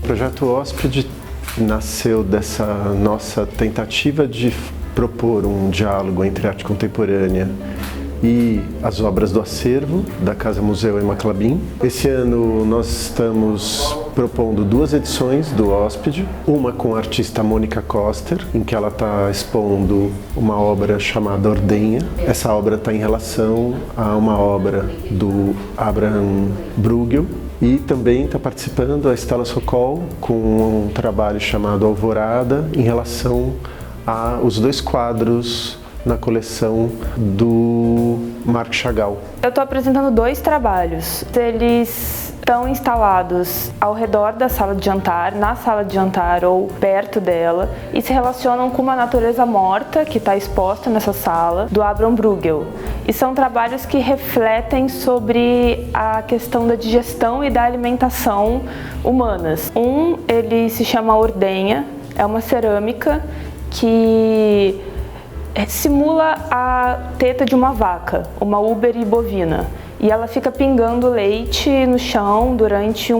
projeto Hóspede nasceu dessa nossa tentativa de propor um diálogo entre arte contemporânea e as obras do acervo da Casa Museu Emma Klabin. Esse ano nós estamos propondo 2 edições do Hóspede, uma com a artista Mônica Koster, em que ela está expondo uma obra chamada Ordenha. Essa obra está em relação a uma obra do Abraham Bruegel, e também está participando a Stella Sokol com um trabalho chamado Alvorada, em relação aos 2 quadros na coleção do Marc Chagall. Eu estou apresentando 2 trabalhos. Eles estão instalados ao redor da sala de jantar, na sala de jantar ou perto dela, e se relacionam com uma natureza morta que está exposta nessa sala, do Abraham Bruegel. E são trabalhos que refletem sobre a questão da digestão e da alimentação humanas. Ele se chama Ordenha, é uma cerâmica que simula a teta de uma vaca, uma úbere bovina, e ela fica pingando leite no chão durante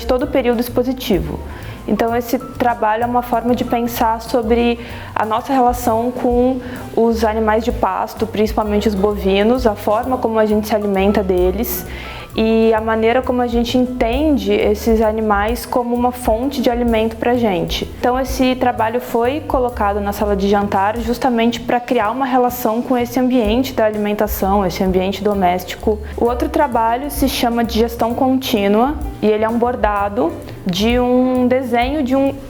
todo o período expositivo. Então esse trabalho é uma forma de pensar sobre a nossa relação com os animais de pasto, principalmente os bovinos, a forma como a gente se alimenta deles e a maneira como a gente entende esses animais como uma fonte de alimento para a gente. Então esse trabalho foi colocado na sala de jantar justamente para criar uma relação com esse ambiente da alimentação, esse ambiente doméstico. O outro trabalho se chama Digestão Contínua e ele é um bordado de um desenho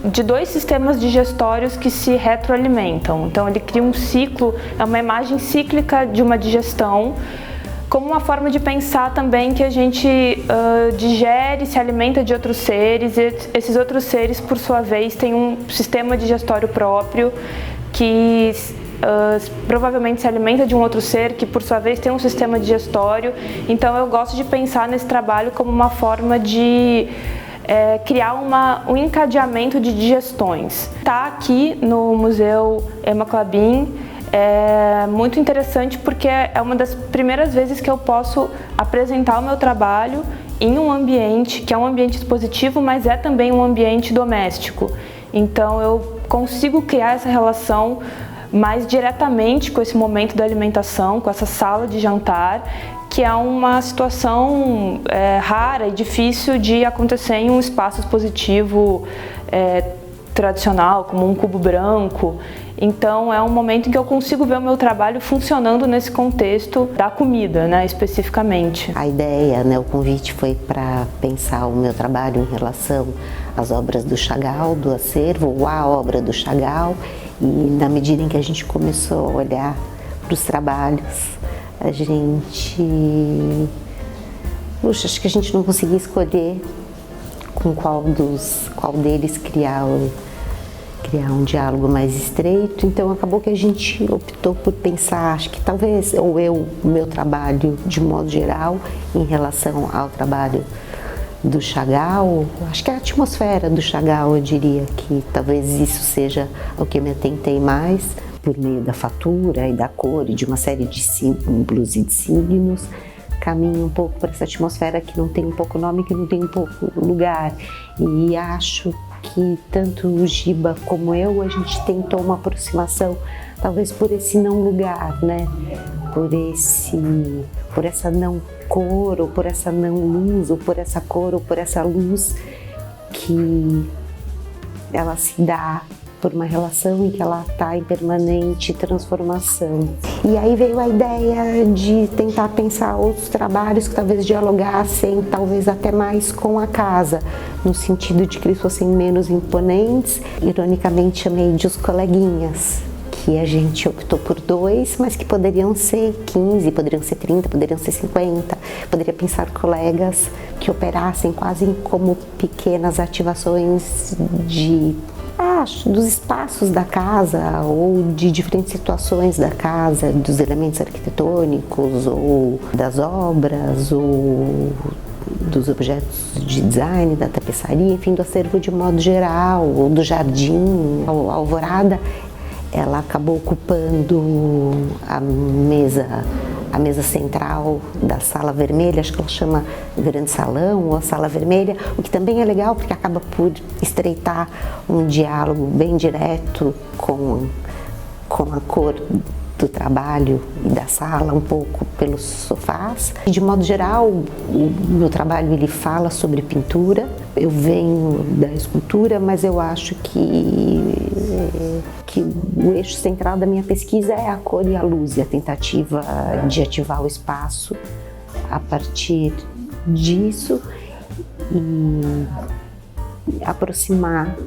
de 2 sistemas digestórios que se retroalimentam. Então ele cria um ciclo, é uma imagem cíclica de uma digestão, como uma forma de pensar também que a gente digere, se alimenta de outros seres, e esses outros seres, por sua vez, têm um sistema digestório próprio que provavelmente se alimenta de um outro ser que, por sua vez, tem um sistema digestório. Então eu gosto de pensar nesse trabalho como uma forma de criar um encadeamento de digestões. Está aqui no Museu Emma Klabin. É muito interessante porque é uma das primeiras vezes que eu posso apresentar o meu trabalho em um ambiente que é um ambiente expositivo, mas é também um ambiente doméstico. Então eu consigo criar essa relação mais diretamente com esse momento da alimentação, com essa sala de jantar, que é uma situação rara e difícil de acontecer em um espaço expositivo tradicional, como um cubo branco. Então é um momento em que eu consigo ver o meu trabalho funcionando nesse contexto da comida, né, especificamente. A ideia, o convite foi para pensar o meu trabalho em relação às obras do Chagall, do acervo, ou a obra do Chagall, e na medida em que a gente começou a olhar para os trabalhos, a gente... acho que a gente não conseguia escolher com qual deles criar um diálogo mais estreito, então acabou que a gente optou por pensar, acho que talvez, o meu trabalho de modo geral, em relação ao trabalho do Chagall, acho que a atmosfera do Chagall, eu diria que talvez isso seja o que eu me atentei mais, por meio da fatura e da cor e de uma série de símbolos e de signos, caminho um pouco para essa atmosfera que não tem um pouco nome, que não tem um pouco lugar, e acho que tanto o Giba como eu, a gente tentou uma aproximação, talvez por esse não lugar, né? Por essa não cor, ou por essa não luz, ou por essa cor, ou por essa luz que ela se dá por uma relação em que ela está em permanente transformação. E aí veio a ideia de tentar pensar outros trabalhos que talvez dialogassem, talvez até mais com a casa, no sentido de que eles fossem menos imponentes. Ironicamente chamei de os coleguinhas, que a gente optou por 2, mas que poderiam ser 15, poderiam ser 30, poderiam ser 50. Poderia pensar colegas que operassem quase como pequenas ativações dos espaços da casa ou de diferentes situações da casa, dos elementos arquitetônicos ou das obras ou dos objetos de design, da tapeçaria, enfim, do acervo de modo geral, ou do jardim. A Alvorada, ela acabou ocupando a mesa a mesa central da sala vermelha, acho que ela chama grande salão ou sala vermelha, o que também é legal porque acaba por estreitar um diálogo bem direto com a cor do trabalho e da sala, um pouco pelos sofás. E, de modo geral, o meu trabalho ele fala sobre pintura. Eu venho da escultura, mas eu acho que o eixo central da minha pesquisa é a cor e a luz, e a tentativa de ativar o espaço a partir disso e aproximar